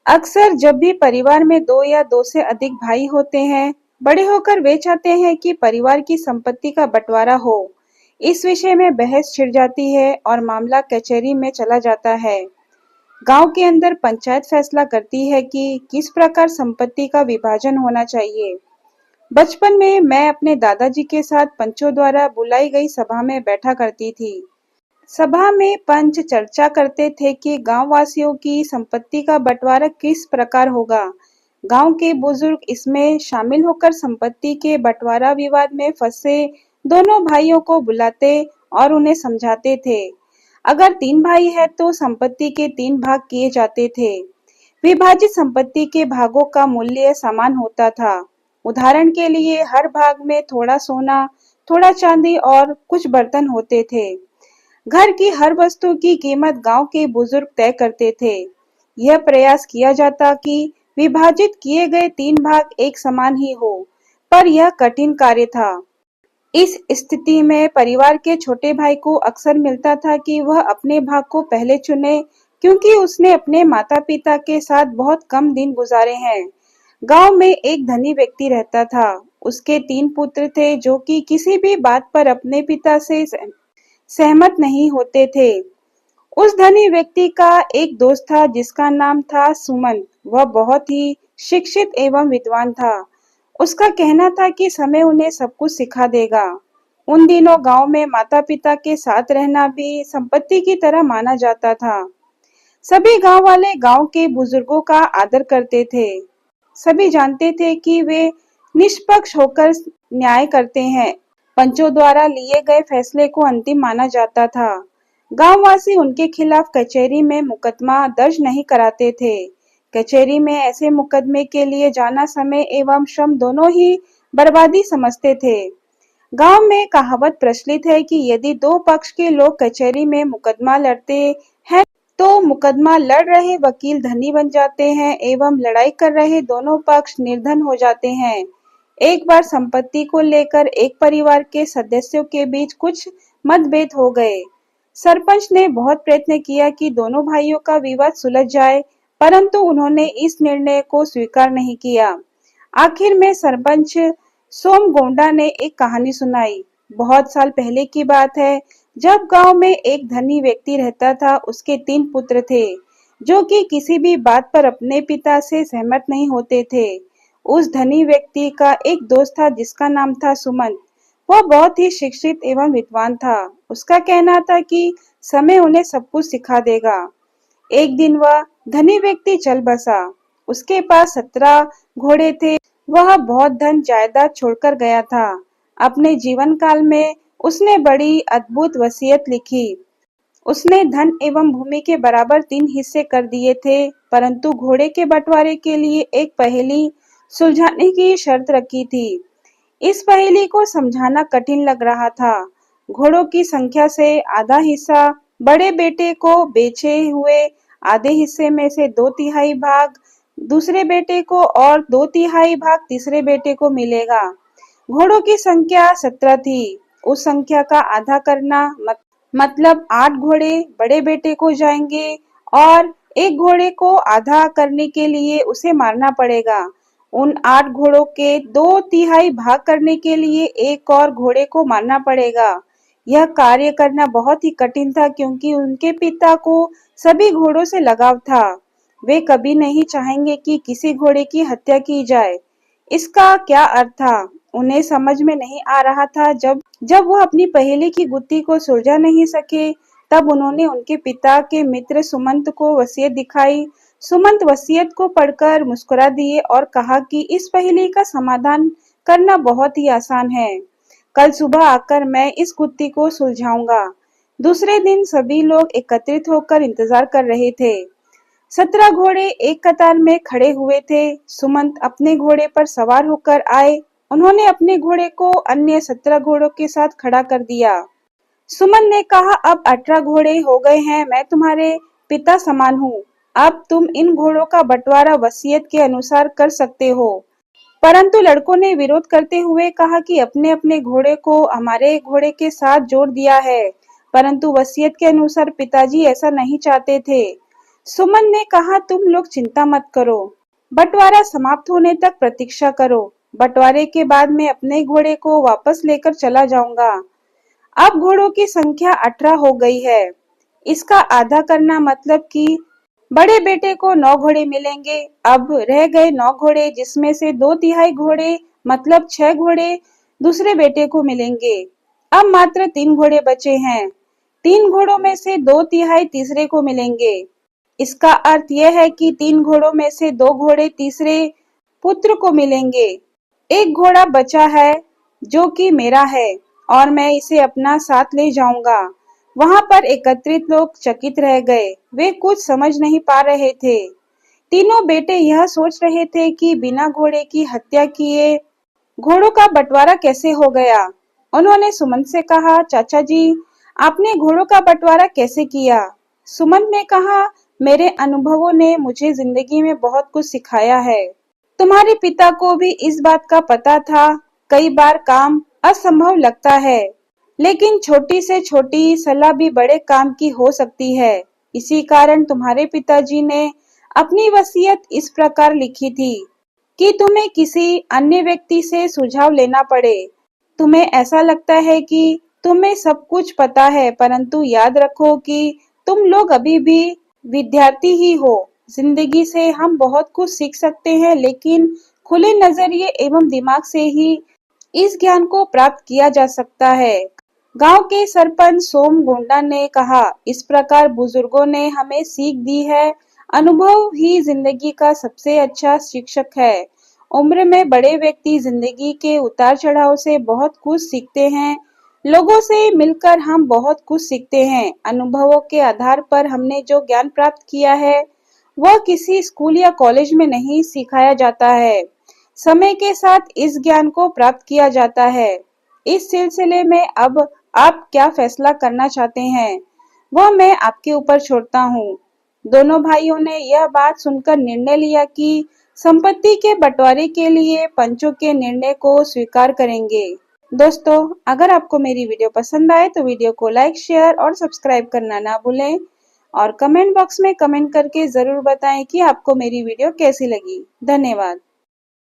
अक्सर जब भी परिवार में दो या दो से अधिक भाई होते हैं, बड़े होकर वे चाहते हैं कि परिवार की संपत्ति का बंटवारा हो। इस विषय में बहस छिड़ जाती है और मामला कचहरी में चला जाता है। गांव के अंदर पंचायत फैसला करती है कि किस प्रकार संपत्ति का विभाजन होना चाहिए। बचपन में मैं अपने दादाजी के साथ पंचों द्वारा बुलाई गई सभा में बैठा करती थी। सभा में पंच चर्चा करते थे कि गांव वासियों की संपत्ति का बंटवारा किस प्रकार होगा। गांव के बुजुर्ग इसमें शामिल होकर संपत्ति के बंटवारा विवाद में फंसे दोनों भाइयों को बुलाते और उन्हें समझाते थे। अगर तीन भाई है तो संपत्ति के तीन भाग किए जाते थे। विभाजित संपत्ति के भागों का मूल्य समान होता था। उदाहरण के लिए हर भाग में थोड़ा सोना, थोड़ा चांदी और कुछ बर्तन होते थे। घर की हर वस्तु की कीमत गांव के बुजुर्ग तय करते थे। यह प्रयास किया जाता कि विभाजित किए गए तीन भाग एक समान ही हो, पर यह कठिन कार्य था। इस स्थिति में परिवार के छोटे भाई को अक्सर मिलता था कि वह अपने भाग को पहले चुने, क्योंकि उसने अपने माता-पिता के साथ बहुत कम दिन गुजारे हैं। गांव में एक धनी व्यक्ति रहता था। उसके तीन पुत्र थे जो कि किसी भी बात पर अपने पिता से सहमत नहीं होते थे। उस धनी व्यक्ति का एक दोस्त था जिसका नाम था सुमन। वह बहुत ही शिक्षित एवं विद्वान था। उसका कहना था कि समय उन्हें सब कुछ सिखा देगा। उन दिनों गांव में माता-पिता के साथ रहना भी संपत्ति की तरह माना जाता था। सभी गांव वाले गांव के बुजुर्गों का आदर करते थे। सभी जानते थे कि वे निष्पक्ष होकर न्याय करते हैं। पंचों द्वारा लिए गए फैसले को अंतिम माना जाता था। गांववासी उनके खिलाफ कचहरी में मुकदमा दर्ज नहीं कराते थे। कचहरी में ऐसे मुकदमे के लिए जाना समय एवं श्रम दोनों ही बर्बादी समझते थे। गांव में कहावत प्रचलित है कि यदि दो पक्ष के लोग कचहरी में मुकदमा लड़ते हैं तो मुकदमा लड़ रहे वकील धनी बन जाते हैं एवं लड़ाई कर रहे दोनों पक्ष निर्धन हो जाते हैं। एक बार संपत्ति को लेकर एक परिवार के सदस्यों के बीच कुछ मतभेद हो गए। सरपंच ने बहुत प्रयत्न किया कि दोनों भाइयों का विवाद सुलझ जाए, परंतु उन्होंने इस निर्णय को स्वीकार नहीं किया। आखिर में सरपंच सोमगोंडा ने एक कहानी सुनाई। बहुत साल पहले की बात है, जब गांव में एक धनी व्यक्ति रहता था। उसके तीन पुत्र थे, जो कि किसी भी बात पर अपने पिता से सहमत नहीं होते थे। उस धनी व्यक्ति का एक दोस्त था जिसका नाम था सुमन। वह बहुत ही शिक्षित एवं विद्वान था। उसका कहना था कि समय उन्हें सब कुछ सिखा देगा। एक दिन वह धनी व्यक्ति चल बसा। उसके पास 17 घोड़े थे। वह बहुत धन जायदाद छोड़कर गया था। अपने जीवन काल में उसने बड़ी अद्भुत वसीयत लिखी। उसने धन एवं भूमि के बराबर 3 हिस्से कर दिए थे, परंतु घोड़े के बंटवारे के लिए एक पहेली सुलझाने की शर्त रखी थी। इस पहेली को समझाना कठिन लग रहा था। घोड़ों की संख्या से आधा हिस्सा बड़े बेटे को बेचे हुए आधे हिस्से में से 2/3 भाग दूसरे बेटे को और 2/3 भाग तीसरे बेटे को मिलेगा। घोड़ों की संख्या 17 थी। उस संख्या का आधा करना मतलब 8 घोड़े बड़े बेटे को जाएंगे और एक घोड़े को आधा करने के लिए उसे मारना पड़ेगा। उन 8 घोड़ों के 2/3 भाग करने के लिए एक और घोड़े को मारना पड़ेगा। यह कार्य करना बहुत ही कठिन था, क्योंकि उनके पिता को सभी घोड़ों से लगाव था। वे कभी नहीं चाहेंगे कि किसी घोड़े की हत्या की जाए। इसका क्या अर्थ था, उन्हें समझ में नहीं आ रहा था। जब जब वह अपनी पहेली की गुत्थी को सुलझा नहीं सके, तब उन्होंने उनके पिता के मित्र सुमंत को वसीयत दिखाई। सुमंत वसीयत को पढ़कर मुस्कुरा दिए और कहा कि इस पहेली का समाधान करना बहुत ही आसान है। कल सुबह आकर मैं इस गुत्थी को सुलझाऊंगा। दूसरे दिन सभी लोग एकत्रित होकर इंतजार कर रहे थे। 17 घोड़े एक कतार में खड़े हुए थे। सुमंत अपने घोड़े पर सवार होकर आए। उन्होंने अपने घोड़े को अन्य 17 घोड़ों के साथ खड़ा कर दिया। सुमन ने कहा, अब 18 घोड़े हो गए हैं। मैं तुम्हारे पिता समान हूँ। अब तुम इन घोड़ों का बंटवारा वसीयत के अनुसार कर सकते हो। परंतु लड़कों ने विरोध करते हुए कहा कि अपने अपने घोड़े को हमारे घोड़े के साथ जोड़ दिया है, परंतु वसीयत के अनुसार पिताजी ऐसा नहीं चाहते थे। सुमन ने कहा, तुम लोग चिंता मत करो, बंटवारा समाप्त होने तक प्रतीक्षा करो। बंटवारे के बाद मैं अपने घोड़े को वापस लेकर चला जाऊंगा। अब घोड़ों की संख्या 18 हो गई है। इसका आधा करना मतलब कि बड़े बेटे को 9 घोड़े मिलेंगे। अब रह गए 9 घोड़े, जिसमें से 2/3 घोड़े मतलब 6 घोड़े दूसरे बेटे को मिलेंगे। अब मात्र 3 घोड़े बचे हैं। 3 घोड़ों में से 2/3 तीसरे को मिलेंगे। इसका अर्थ यह है कि 3 घोड़ों में से 2 घोड़े तीसरे पुत्र को मिलेंगे। एक घोड़ा बचा है जो कि मेरा है और मैं इसे अपना साथ ले जाऊंगा। वहां पर एकत्रित लोग चकित रह गए। वे कुछ समझ नहीं पा रहे थे। तीनों बेटे यह सोच रहे थे कि बिना घोड़े की हत्या किए घोड़ों का बंटवारा कैसे हो गया। उन्होंने सुमन से कहा, चाचा जी, आपने घोड़ों का बंटवारा कैसे किया? सुमन ने कहा, मेरे अनुभवों ने मुझे जिंदगी में बहुत कुछ सिखाया है। तुम्हारे पिता को भी इस बात का पता था। कई बार काम असंभव लगता है, लेकिन छोटी से छोटी सलाह भी बड़े काम की हो सकती है। इसी कारण तुम्हारे पिताजी ने अपनी वसीयत इस प्रकार लिखी थी कि तुम्हें किसी अन्य व्यक्ति से सुझाव लेना पड़े। तुम्हें ऐसा लगता है कि तुम्हें सब कुछ पता है, परंतु याद रखो कि तुम लोग अभी भी विद्यार्थी ही हो। जिंदगी से हम बहुत कुछ सीख सकते हैं, लेकिन खुले नजरिए एवं दिमाग से ही इस ज्ञान को प्राप्त किया जा सकता है। गांव के सरपंच सोम गोंडा ने कहा, इस प्रकार बुजुर्गों ने हमें सीख दी है। अनुभव ही जिंदगी का सबसे अच्छा शिक्षक है। उम्र में बड़े व्यक्ति जिंदगी के उतार चढ़ाव से बहुत कुछ सीखते हैं। लोगों से मिलकर हम बहुत कुछ सीखते हैं। अनुभवों के आधार पर हमने जो ज्ञान प्राप्त किया है, वह किसी स्कूल या कॉलेज में नहीं सिखाया जाता है। समय के साथ इस ज्ञान को प्राप्त किया जाता है। इस सिलसिले में अब आप क्या फैसला करना चाहते हैं, वह मैं आपके ऊपर छोड़ता हूँ। दोनों भाइयों ने यह बात सुनकर निर्णय लिया कि संपत्ति के बंटवारे के लिए पंचों के निर्णय को स्वीकार करेंगे। दोस्तों, अगर आपको मेरी वीडियो पसंद आए तो वीडियो को लाइक, शेयर और सब्सक्राइब करना ना भूलें और कमेंट बॉक्स में कमेंट करके जरूर बताएं कि आपको मेरी वीडियो कैसी लगी। धन्यवाद।